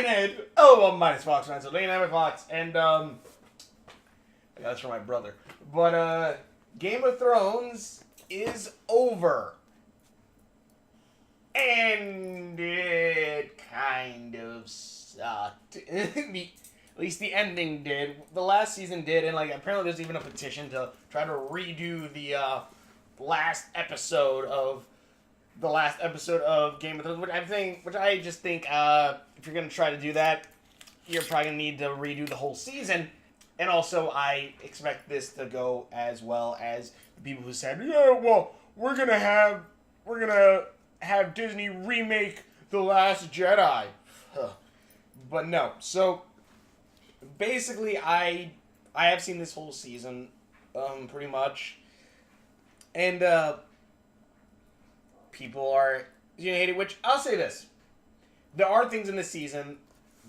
Lionhead. Oh, well, minus Fox, so Lionhead Fox, and yeah, that's for my brother. But Game of Thrones is over, and it kind of sucked. At least the ending did. The last season did, and like apparently there's even a petition to try to redo the last episode of Game of Thrones, which I just think if you're gonna try to do that, you're probably gonna need to redo the whole season. And also, I expect this to go as well as the people who said, "Yeah, well, we're gonna have Disney remake The Last Jedi." But no. So basically, I have seen this whole season, pretty much, and people are hate it. Which I'll say this: there are things in this season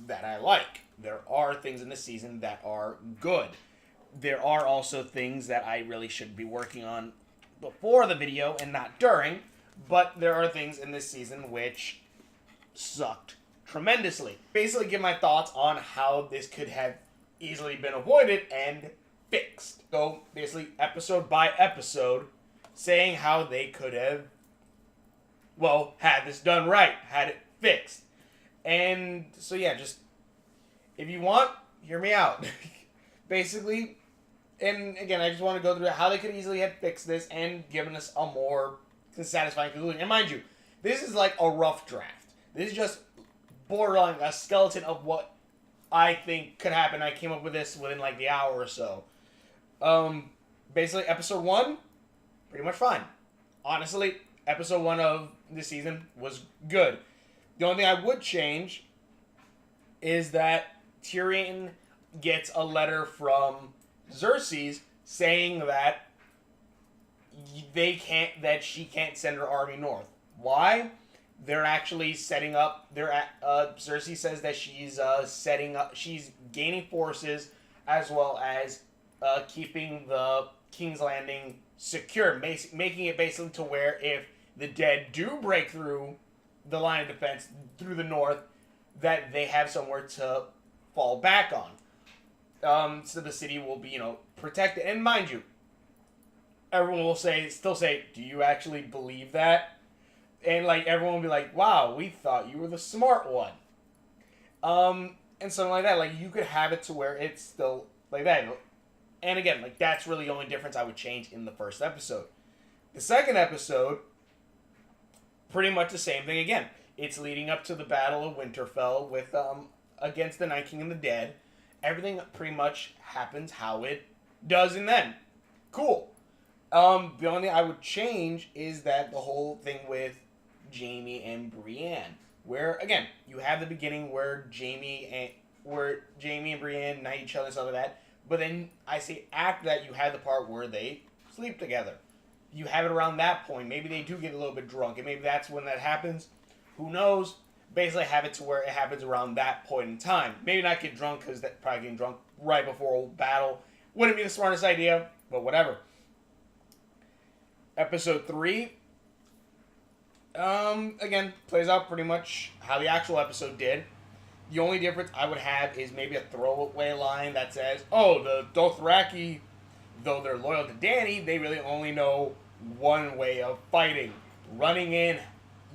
that I like. There are things in this season that are good. There are also things that I really should be working on before the video and not during. But there are things in this season which sucked tremendously. Basically, give my thoughts on how this could have easily been avoided and fixed. So basically, episode by episode, saying how they could have, well, had this done right, had it fixed. And so yeah, just if you want, hear me out. Basically, and again, I just want to go through how they could easily have fixed this and given us a more satisfying conclusion. And mind you, this is like a rough draft. This is just borderline a skeleton of what I think could happen. I came up with this within like the hour or so. Basically, episode 1, pretty much fine. Honestly, episode 1 of this season was good. The only thing I would change is that Tyrion gets a letter from Xerxes saying that she can't send her army north. Why? They're actually setting up. Cersei says that she's setting up. She's gaining forces as well as keeping the King's Landing secure, making it basically to where if the dead do break through the line of defense through the north, that they have somewhere to fall back on. So the city will be, protected. And mind you, everyone will still say, "Do you actually believe that?" And like everyone will be like, "Wow, we thought you were the smart one." And something like that. Like you could have it to where it's still like that. And again, like that's really the only difference I would change in the first episode. The second episode, pretty much the same thing again. It's leading up to the Battle of Winterfell with against the Night King and the Dead. Everything pretty much happens how it does in then. Cool. The only thing I would change is that the whole thing with Jaime and Brienne, where again you have the beginning where Jaime and Brienne knight each other and stuff like that, but then I say after that you have the part where they sleep together. You have it around that point. Maybe they do get a little bit drunk, and maybe that's when that happens. Who knows? Basically, have it to where it happens around that point in time. Maybe not get drunk because that probably getting drunk right before a battle wouldn't be the smartest idea, but whatever. Episode 3, again, plays out pretty much how the actual episode did. The only difference I would have is maybe a throwaway line that says, "Oh, the Dothraki, though they're loyal to Dany, they really only know one way of fighting: running in,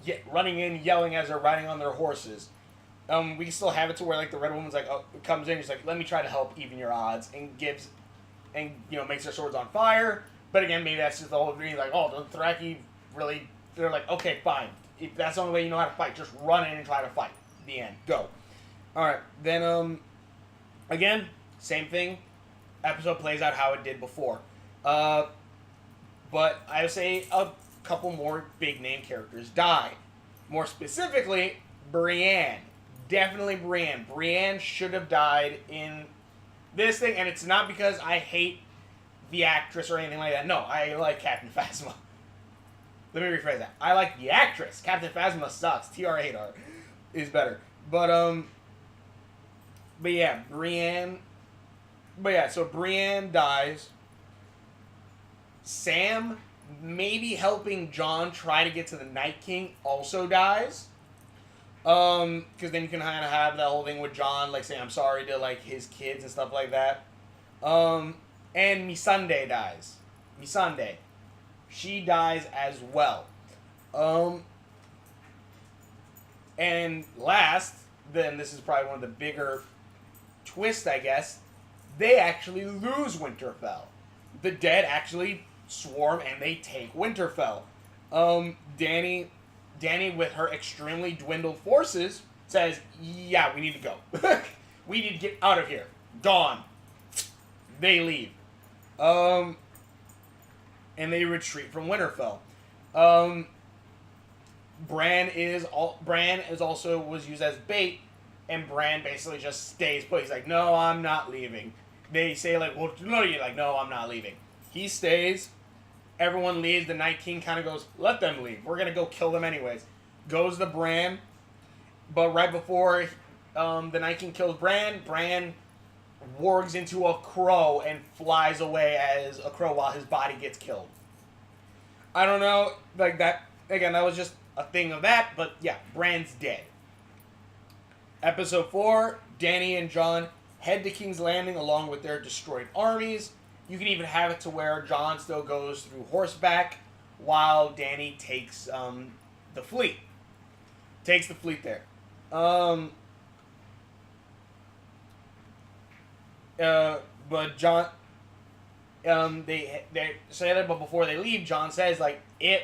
yelling as they're riding on their horses." We can still have it to where like the Red Woman's like comes in, she's like, "Let me try to help even your odds," and makes their swords on fire. But again, maybe that's just the whole thing. Like, oh, the Dothraki really, they're like, okay, fine. If that's the only way you know how to fight, just run in and try to fight. The end. Go. All right. Then again, same thing. Episode plays out how it did before. But I would say a couple more big name characters die. More specifically, Brienne. Definitely Brienne. Brienne should have died in this thing, and it's not because I hate the actress or anything like that. No, I like Captain Phasma. Let me rephrase that. I like the actress. Captain Phasma sucks. TR-8R is better. But yeah, Brienne. But yeah, so Brienne dies. Sam, maybe helping Jon try to get to the Night King, also dies. Because then you can kind of have that whole thing with Jon, like saying I'm sorry to like his kids and stuff like that. And Missandei dies. Missandei, she dies as well. Um, and last, then this is probably one of the bigger twists, I guess. They actually lose Winterfell. The dead actually swarm and they take Winterfell. Dany, with her extremely dwindled forces, says, "Yeah, we need to go. We need to get out of here. Gone." They leave. And they retreat from Winterfell. Bran is also was used as bait, and Bran basically just stays put. He's like, "No, I'm not leaving." They say like, "Well, no, you're like, no, I'm not leaving." He stays. Everyone leaves. The Night King kind of goes, "Let them leave. We're gonna go kill them anyways." Goes to Bran, but right before the Night King kills Bran, Bran wargs into a crow and flies away as a crow while his body gets killed. I don't know, like that. Again, that was just a thing of that, but yeah, Bran's dead. Episode 4, Dany and Jon head to King's Landing along with their destroyed armies. You can even have it to where Jon still goes through horseback while Dany takes the fleet. Takes the fleet there. But Jon, they say that, but before they leave, Jon says like, if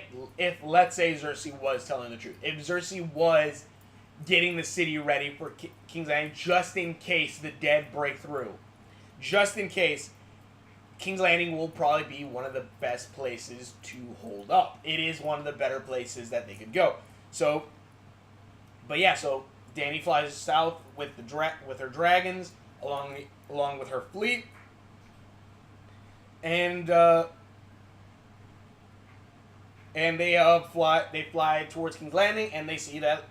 let's say Cersei was telling the truth, if Cersei was getting the city ready for King's Landing, just in case the dead break through, just in case, King's Landing will probably be one of the best places to hold up. It is one of the better places that they could go. So, but yeah, so Dany flies south with with her dragons along with her fleet, and they fly towards King's Landing, and they see that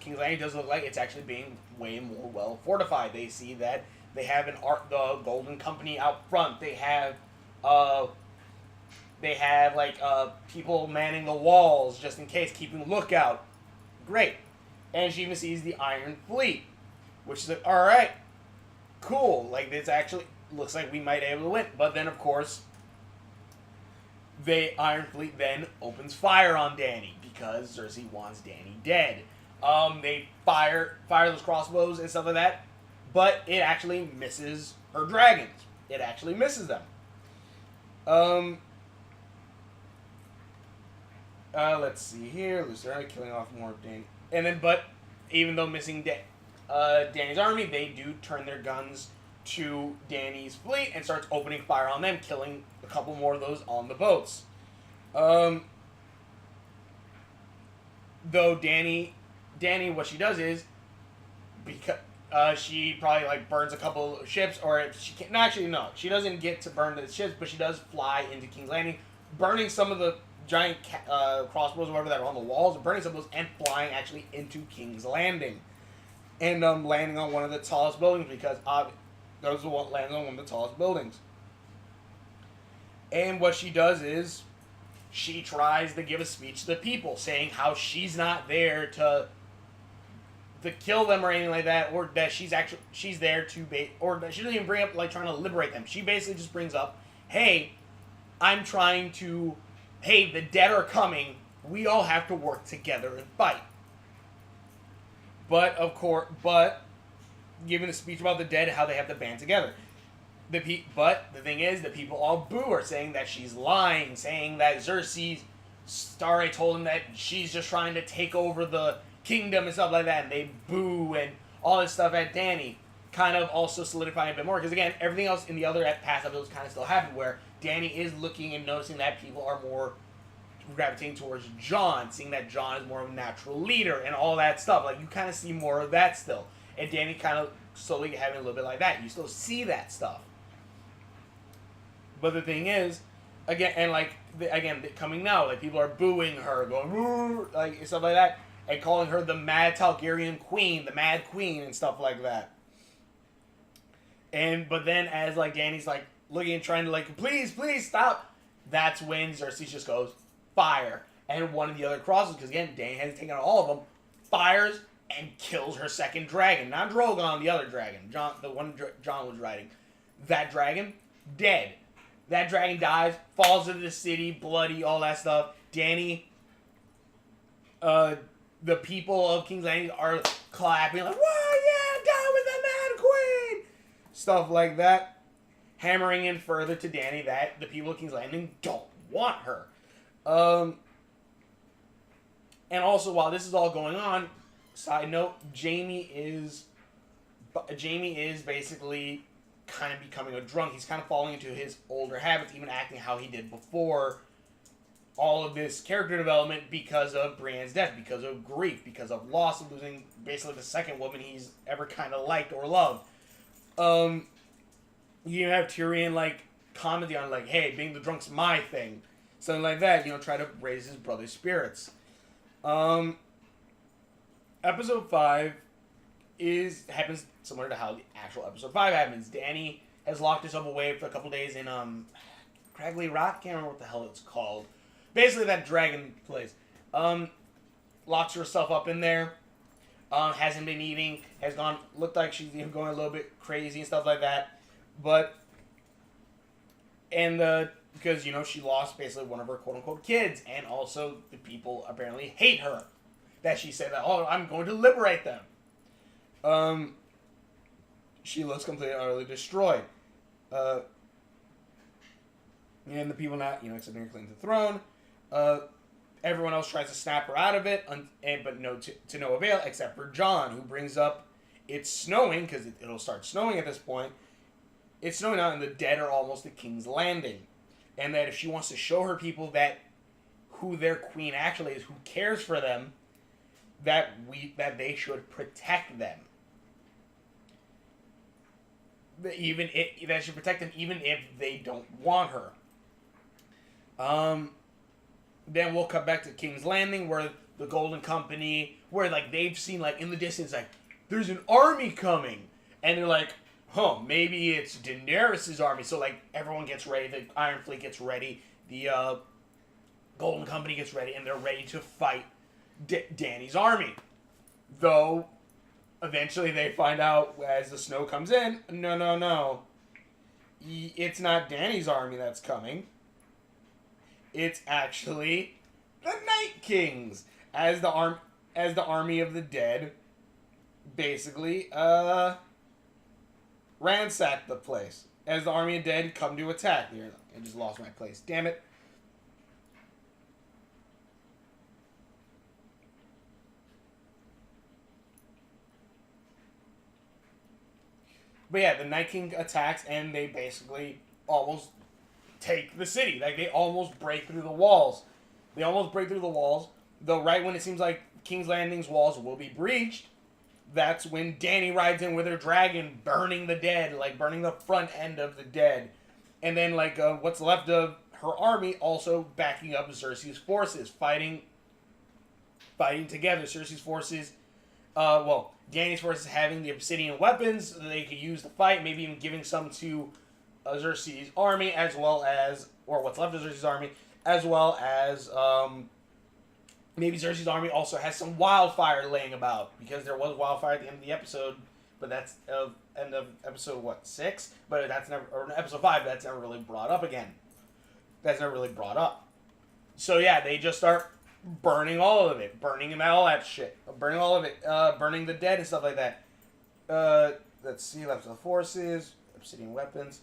King's Landing does look like it's actually being way more well fortified. They see that they have the Golden Company out front. They have people manning the walls just in case, keeping lookout. Great. And she even sees the Iron Fleet, which is like, all right, cool. Like, this actually looks like we might be able to win. But then, of course, the Iron Fleet then opens fire on Dany because Cersei wants Dany dead. They fire those crossbows and stuff like that, but it actually misses her dragons. It actually misses them. Let's see here. Lucera killing off more of Dany. And then, but even though missing Dany's army, they do turn their guns to Dany's fleet and starts opening fire on them, killing a couple more of those on the boats. Though Dany, what she does is, because she probably like burns a couple of ships, or she can't. No, actually, no, she doesn't get to burn the ships, but she does fly into King's Landing, burning some of the giant crossbows or whatever that are on the walls, burning some of those, and flying actually into King's Landing, and landing on one of the tallest buildings because those are what lands on one of the tallest buildings. And what she does is she tries to give a speech to the people, saying how she's not there to kill them or anything like that, or that she's there to or that she doesn't even bring up like trying to liberate them. She basically just brings up, hey, the dead are coming. We all have to work together and fight. But giving a speech about the dead, how they have to band together. But the thing is, the people all boo her, saying that she's lying, saying that Cersei Starry told him that she's just trying to take over the kingdom and stuff like that, and they boo and all this stuff at Dany, kind of also solidifying a bit more, because again, everything else in the other past episodes kind of still happened, where Dany is looking and noticing that people are more gravitating towards Jon, seeing that Jon is more of a natural leader and all that stuff. Like, you kind of see more of that still, and Dany kind of slowly having a little bit like that. You still see that stuff. But the thing is, coming now, like, people are booing her, going, like, stuff like that, and calling her the Mad Targaryen Queen, the Mad Queen, and stuff like that. But then, as, like, Dany's, like, looking and trying to, like, please stop, that's when Cersei just goes, fire. And one of the other crosses, because, again, Dany has taken out all of them, fires, and kills her second dragon. Not Drogon, the other dragon. John, the one John was riding. That dragon, dead. That dragon dies, falls into the city, bloody, all that stuff. Dany, the people of King's Landing are clapping like, "Whoa, yeah, down with the Mad Queen!" Stuff like that. Hammering in further to Dany that the people of King's Landing don't want her. And also, while this is all going on, side note, Jaime is basically kind of becoming a drunk. He's kind of falling into his older habits, even acting how he did before all of this character development because of Brienne's death, because of grief, because of loss of losing basically the second woman he's ever kind of liked or loved. You have Tyrion, like, commenting on, like, hey, being the drunk's my thing. Something like that, try to raise his brother's spirits. Episode 5 happens similar to how the actual episode 5 happens. Dany has locked herself away for a couple days in Craggy Rock. Can't remember what the hell it's called. Basically, that dragon place. Locks herself up in there. Hasn't been eating. Looked like she's even going a little bit crazy and stuff like that. But because she lost basically one of her quote unquote kids, and also the people apparently hate her. That she said that, oh, I'm going to liberate them. She looks completely utterly destroyed. And the people not, accepting her claim to the throne. Everyone else tries to snap her out of it, but to no avail, except for Jon, who brings up it's snowing, because it'll start snowing at this point. It's snowing out, and the dead are almost at King's Landing. And that if she wants to show her people that who their queen actually is, who cares for them, that they should protect them. That should protect them even if they don't want her. Then we'll come back to King's Landing, where the Golden Company, where like they've seen like in the distance, like there's an army coming, and they're like, maybe it's Daenerys' army. So like everyone gets ready, the Iron Fleet gets ready, the Golden Company gets ready, and they're ready to fight Dany's army. Though eventually they find out as the snow comes in, no. It's not Dany's army that's coming. It's actually the Night Kings as the army of the dead basically ransack the place. As the army of dead come to attack. Here, I just lost my place. Damn it. But yeah, the Night King attacks, and they basically almost take the city. Like, they almost break through the walls. Though right when it seems like King's Landing's walls will be breached, that's when Dany rides in with her dragon, burning the dead, like, burning the front end of the dead. And then, like, what's left of her army also backing up Cersei's forces, fighting together. Cersei's forces, Dany's forces having the obsidian weapons that they could use to fight, maybe even giving some to Cersei's army, as well as, or what's left of Cersei's army, as well as, maybe Cersei's army also has some wildfire laying about, because there was wildfire at the end of the episode, but that's, end of episode, 6? But that's never, or episode 5, that's never really brought up again. So yeah, they just start burning all of it, burning all that shit, burning the dead and stuff like that. Let's see, left of the forces, obsidian weapons.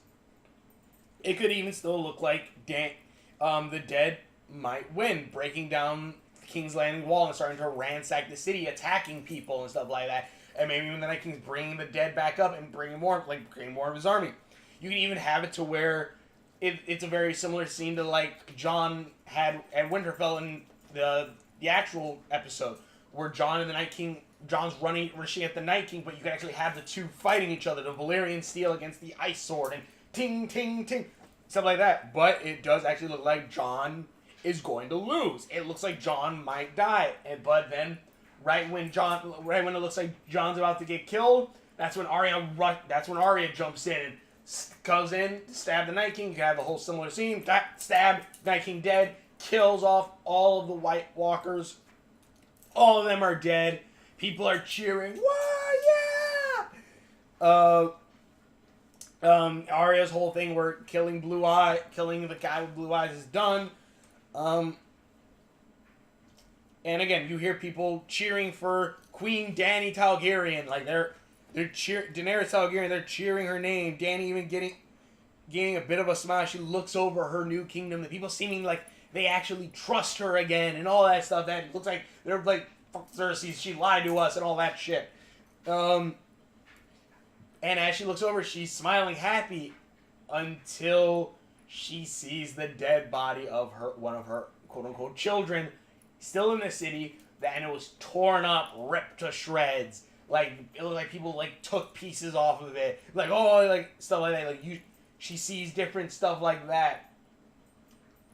It could even still look like the dead might win, breaking down King's Landing wall and starting to ransack the city, attacking people and stuff like that. And maybe even the Night King's bringing the dead back up and bringing more of his army. You can even have it to where it's a very similar scene to like Jon had at Winterfell in the actual episode, where Jon and the Night King, Jon's rushing at the Night King, but you can actually have the two fighting each other, the Valyrian steel against the ice sword, and ting, ting, ting, stuff like that. But it does actually look like Jon is going to lose. It looks like Jon might die, but then right when it looks like Jon's about to get killed, that's when Arya jumps in and goes in, stab the Night King. You have a whole similar scene. Stab, Night King dead, kills off all of the White Walkers. All of them are dead. People are cheering. Whoa, yeah! Arya's whole thing where killing the guy with blue eyes is done. And again, you hear people cheering for Queen Dany Targaryen. Like they're Daenerys Targaryen. They're cheering her name. Dany even gaining a bit of a smile. She looks over her new kingdom. The people seeming like they actually trust her again, and all that stuff. That looks like they're like, fuck Cersei, she lied to us, and all that shit. And as she looks over, she's smiling happy until she sees the dead body of one of her quote-unquote children still in the city, and it was torn up, ripped to shreds. Like, it looked like people, like, took pieces off of it. Like, oh, like, stuff like that. Like, she sees different stuff like that.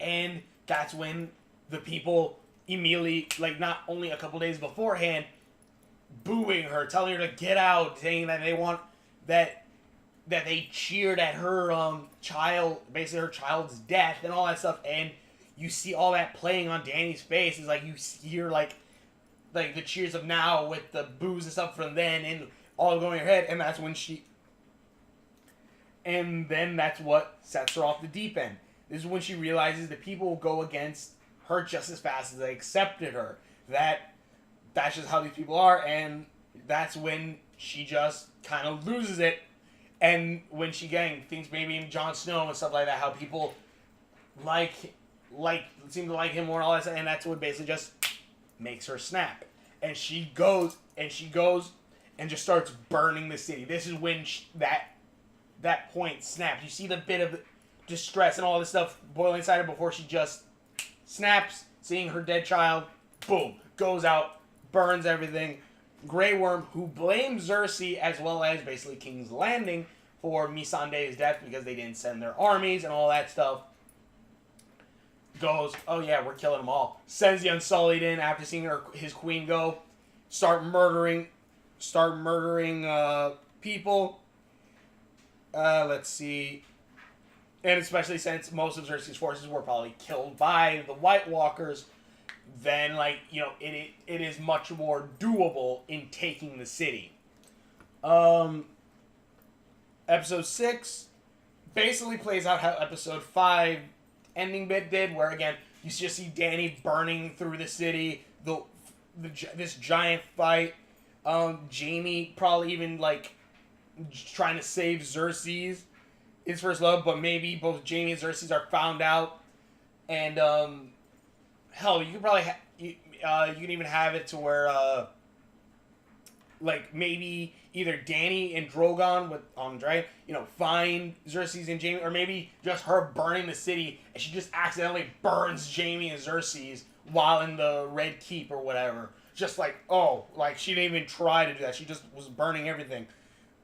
And that's when the people immediately, like, not only a couple days beforehand, booing her, telling her to get out, saying that they want... that they cheered at her child, basically her child's death and all that stuff, and you see all that playing on Dany's face. It's like you hear like the cheers of now with the boos and stuff from then, and all going in her head, and that's when and then that's what sets her off the deep end. This is when she realizes that people will go against her just as fast as they accepted her. That's just how these people are, and that's when she just kind of loses it. And when she thinks maybe in Jon Snow and stuff like that, how people seem to like him more and all that stuff, and that's what basically just makes her snap. And she goes and just starts burning the city. This is when that point snaps. You see the bit of distress and all this stuff boiling inside her before she just snaps, seeing her dead child, boom, goes out, burns everything. Grey Worm, who blames Cersei as well as basically King's Landing for Missandei's death because they didn't send their armies and all that stuff, goes, oh yeah, we're killing them all. Sends the Unsullied in after seeing his queen go, start murdering people. Let's see. And especially since most of Cersei's forces were probably killed by the White Walkers, then, like, you know, it is much more doable in taking the city. Episode 6 basically plays out how Episode 5 ending bit did, where, again, you just see Dany burning through the city, this giant fight, Jaime probably even, like, trying to save Cersei's, his first love, but maybe both Jaime and Cersei's are found out, and, hell, you could probably you can even have it to where like maybe either Dany and Drogon with Andre, you know, find Cersei's and Jaime, or maybe just her burning the city and she just accidentally burns Jaime and Cersei's while in the Red Keep or whatever. Just like, oh, like she didn't even try to do that. She just was burning everything.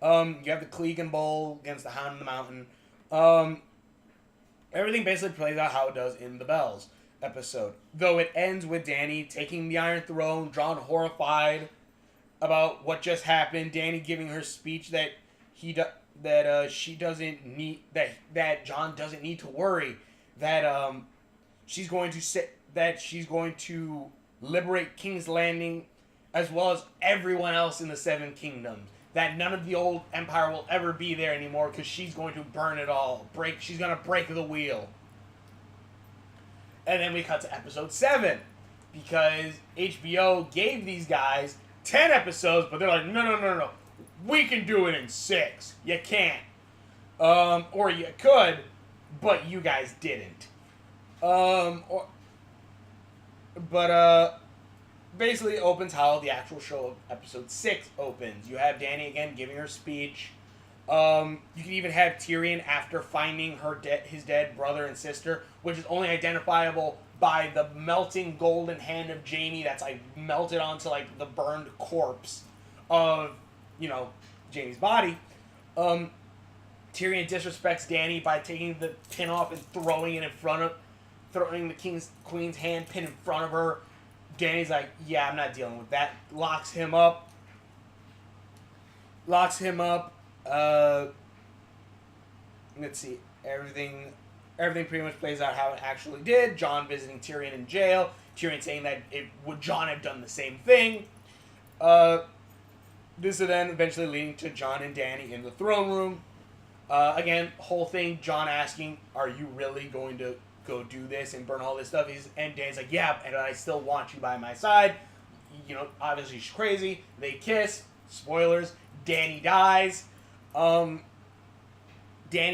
You have the Clegane Bowl against the Hound in the Mountain. Everything basically plays out how it does in the Bells episode. Though it ends with Dany taking the Iron Throne, Jon horrified about what just happened, Dany giving her speech that she doesn't need, that Jon doesn't need to worry, that she's going to liberate King's Landing as well as everyone else in the Seven Kingdoms. That none of the old empire will ever be there anymore because she's going to burn it all. She's going to break the wheel. And then we cut to episode 7 because HBO gave these guys 10 episodes, but they're like, no. We can do it in 6. You can't. Or you could, but you guys didn't. Basically it opens how the actual show of episode 6 opens. You have Dany again giving her speech. You can even have Tyrion after finding his dead brother and sister, which is only identifiable by the melting golden hand of Jaime that's like melted onto like the burned corpse of, you know, Jaime's body. Tyrion disrespects Dany by taking the pin off and throwing the queen's hand pin in front of her. Dany's like, yeah, I'm not dealing with that. Locks him up. Let's see. Everything pretty much plays out how it actually did. Jon visiting Tyrion in jail. Tyrion saying that would Jon have done the same thing. This is then eventually leading to Jon and Dany in the throne room. Again, whole thing, Jon asking, "Are you really going to go do this and burn all this stuff?" And Dany's like, "Yeah, and I still want you by my side." You know, obviously she's crazy. They kiss. Spoilers. Dany dies. Dany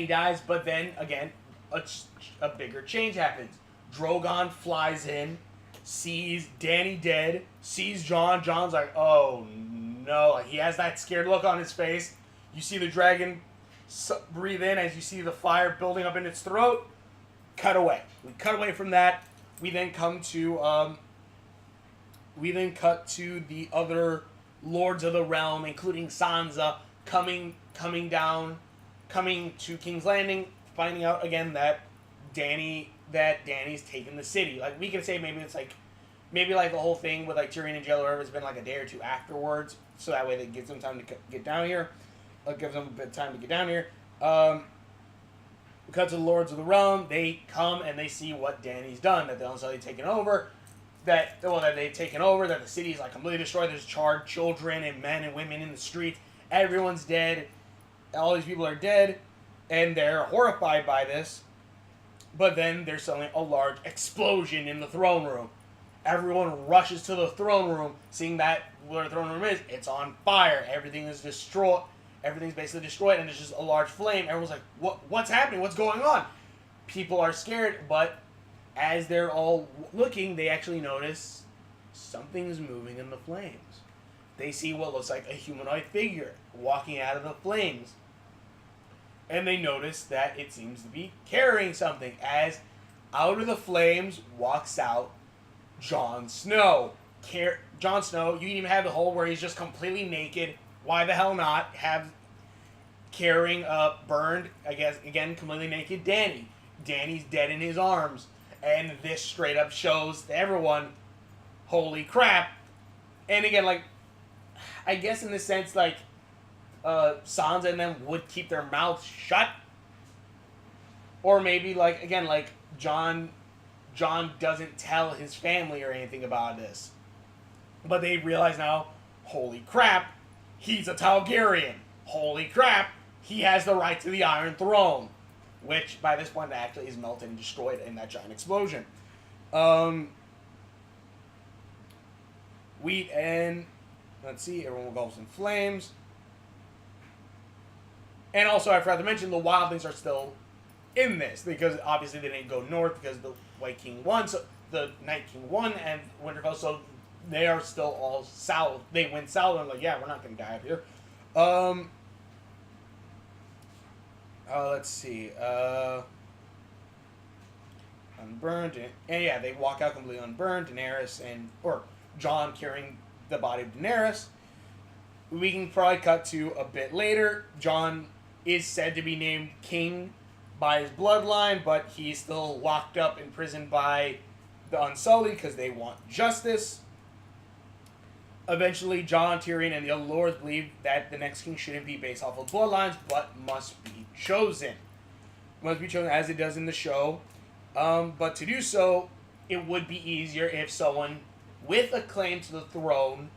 dies, but then again, a bigger change happens. Drogon flies in, sees Dany dead, sees Jon. Jon's like, "Oh no!" He has that scared look on his face. You see the dragon breathe in as you see the fire building up in its throat. Cut away. We cut away from that. We then come to the other lords of the realm, including Sansa, coming to King's Landing, finding out again that Dany's taken the city. Like, we can say maybe the whole thing with like Tyrion and jail or whatever has been like a day or two afterwards, so that way that gives them time to get down here. Gives them a bit of time to get down here. Because of the Lords of the Realm, they come and they see what Dany's done. That they've taken over. That they've taken over. That the city is like completely destroyed. There's charred children and men and women in the streets. Everyone's dead. All these people are dead, and they're horrified by this. But then there's suddenly a large explosion in the throne room. Everyone rushes to the throne room, seeing that where the throne room is, it's on fire. Everything is destroyed. Everything's basically destroyed, and there's just a large flame. Everyone's like, what's happening? What's going on? People are scared, but as they're all looking, they actually notice something's moving in the flames. They see what looks like a humanoid figure walking out of the flames. And they notice that it seems to be carrying something, as out of the flames walks out Jon Snow. Jon Snow, you even have the whole where he's just completely naked. Why the hell not have carrying a burned, I guess, again, completely naked Dany. Dany's dead in his arms. And this straight up shows to everyone, holy crap. And again, like, I guess in the sense, like, Sansa and them would keep their mouths shut. Or maybe, like, again, like, Jon doesn't tell his family or anything about this. But they realize now, holy crap, he's a Targaryen. Holy crap, he has the right to the Iron Throne. Which, by this point, actually is melted and destroyed in that giant explosion. Let's see, everyone engulfs in flames. And also, I forgot to mention, the wildlings are still in this, because obviously they didn't go north because the White King won, so the Night King won, and Winterfell, so they are still all south. They went south, and like, yeah, we're not going to die up here. Let's see. Unburned, and yeah, they walk out completely unburned. Jon carrying the body of Daenerys. We can probably cut to a bit later. Jon is said to be named king by his bloodline, but he's still locked up in prison by the Unsullied because they want justice. Eventually, Jon, Tyrion, and the other lords believe that the next king shouldn't be based off of bloodlines, but must be chosen. Must be chosen as it does in the show. But to do so, it would be easier if someone with a claim to the throne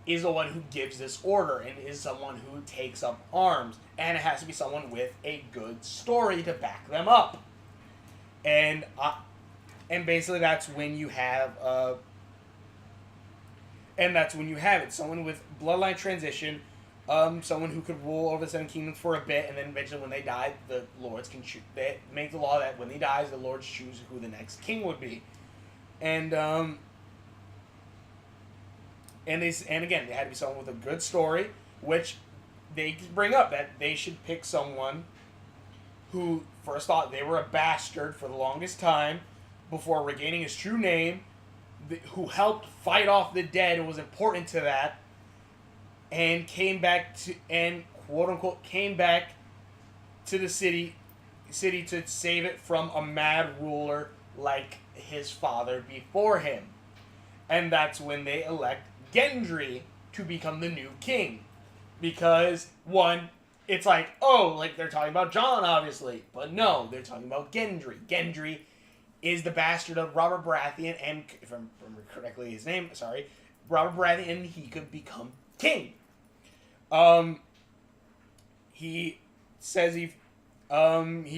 is the one who gives this order and is someone who takes up arms. And it has to be someone with a good story to back them up. And basically that's when you have it. Someone with bloodline transition, someone who could rule over the Seven Kingdoms for a bit, and then eventually when they die, the lords can choose. They make the law that when he dies, the lords choose who the next king would be. And again, they had to be someone with a good story, which they bring up that they should pick someone who first thought they were a bastard for the longest time before regaining his true name, who helped fight off the dead and was important to that, and quote unquote came back to the city to save it from a mad ruler like his father before him. And that's when they elect Gendry to become the new king. Because, one, it's like, oh, like they're talking about Jon, obviously. But no, they're talking about Gendry. Gendry is the bastard of Robert Baratheon and, if I remember correctly his name, Robert Baratheon, and he could become king. He says he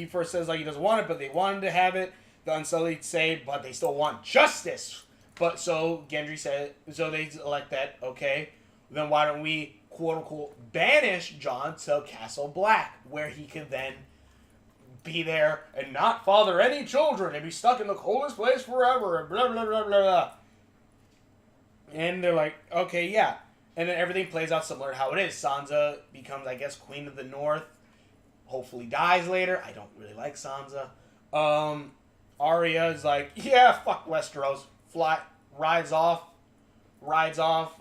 first says like he doesn't want it, but they wanted to have it. The Unsullied say, but they still want justice. But so Gendry said, so they elect that. Okay, then why don't we quote unquote banish Jon to Castle Black, where he could then be there and not father any children and be stuck in the coldest place forever and blah blah blah blah blah. And they're like, okay, yeah. And then everything plays out similar to how it is. Sansa becomes, I guess, Queen of the North. Hopefully dies later. I don't really like Sansa. Arya is like, yeah, fuck Westeros. Rides off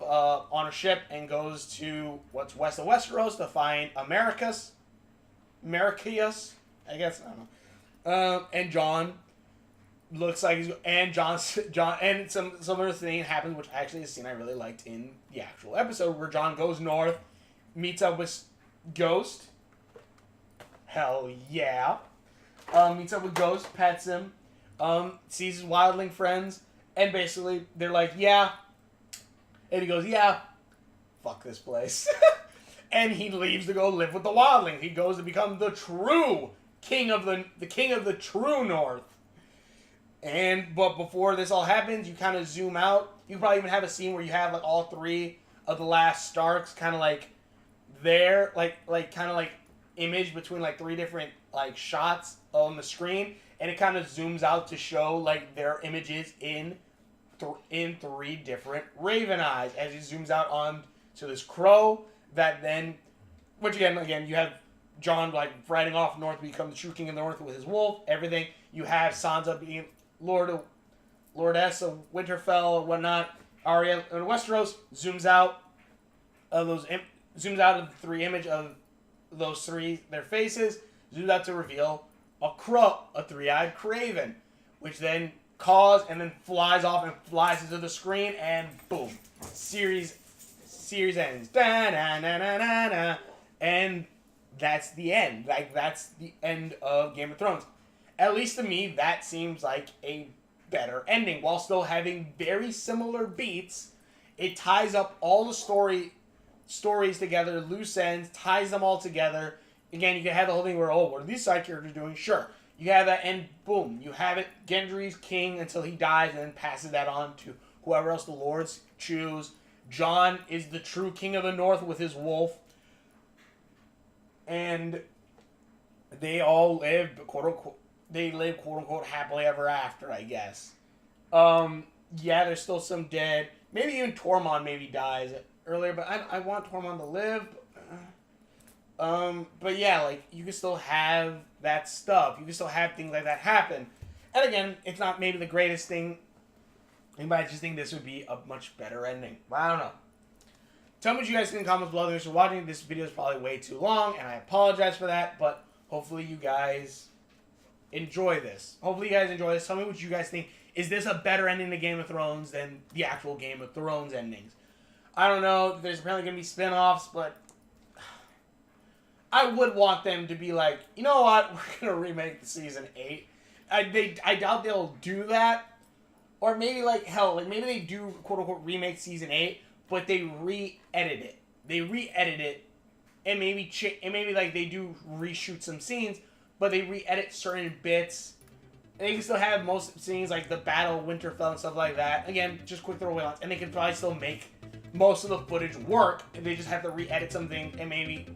on a ship and goes to what's west of Westeros to find Maricus, I guess, I don't know. And Jon looks like he's, and Jon and some other thing happens, which actually is a scene I really liked in the actual episode, where Jon goes north, meets up with Ghost. Hell yeah. Meets up with Ghost, pets him, sees his wildling friends, and basically they're like, yeah. And he goes, yeah, fuck this place. And he leaves to go live with the wildlings. He goes to become the true king of the king of the true North. But before this all happens, you kind of zoom out. You probably even have a scene where you have like all three of the last Starks kind of like there, like kind of like image between like three different like shots on the screen, and it kind of zooms out to show like their images in three different Raven eyes as he zooms out on to this crow that then, which again you have Jon like riding off north to become the true king of the North with his wolf, everything. You have Sansa being Lordess of Winterfell or whatnot. Arya in Westeros zooms out of the three image of those three, their faces, zooms out to reveal a crow, a three-eyed craven, which then caws and then flies off and flies into the screen, and boom, series ends. Da-na-na-na-na-na. And that's the end. Like, that's the end of Game of Thrones. At least to me, that seems like a better ending. While still having very similar beats, it ties up all the stories together, loose ends, ties them all together. Again, you can have the whole thing where, what are these side characters doing? Sure. You have that, and boom, you have it. Gendry's king until he dies, and then passes that on to whoever else the lords choose. Jon is the true king of the North with his wolf. And they all live, quote unquote, happily ever after, I guess. Yeah, there's still some dead. Maybe even Tormund maybe dies earlier, but I want Tormund to live. But yeah, like, you can still have that stuff. You can still have things like that happen. And again, it's not maybe the greatest thing, but I just think this would be a much better ending. But I don't know. Tell me what you guys think in the comments below. Thanks for watching. This video is probably way too long, and I apologize for that, but hopefully you guys enjoy this. Tell me what you guys think. Is this a better ending to Game of Thrones than the actual Game of Thrones endings? I don't know. There's apparently going to be spin-offs, but I would want them to be like, you know what? We're going to remake the season 8. I doubt they'll do that. Or maybe, like, hell, like, maybe they do, quote-unquote, remake season 8, but they re-edit it. And maybe, like, they do reshoot some scenes, but they re-edit certain bits. And they can still have most scenes, like the Battle of Winterfell and stuff like that. Again, just quick throwaway lines. And they can probably still make most of the footage work. And they just have to re-edit something and maybe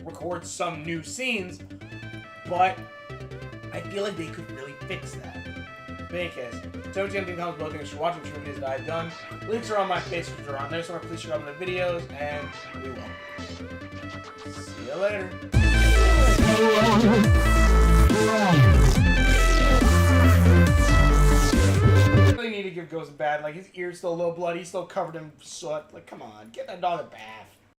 record some new scenes. But I feel like they could really fix that. But in any case, so much in the comments below. Thanks for watching the videos that I've done. Links are on my Facebook, are on there, so please share them in the videos, and we will. See you later. I really need to give Ghost a bath. Like, his ear's still a little bloody, he's still covered in soot. Like, come on, get that dog a bath.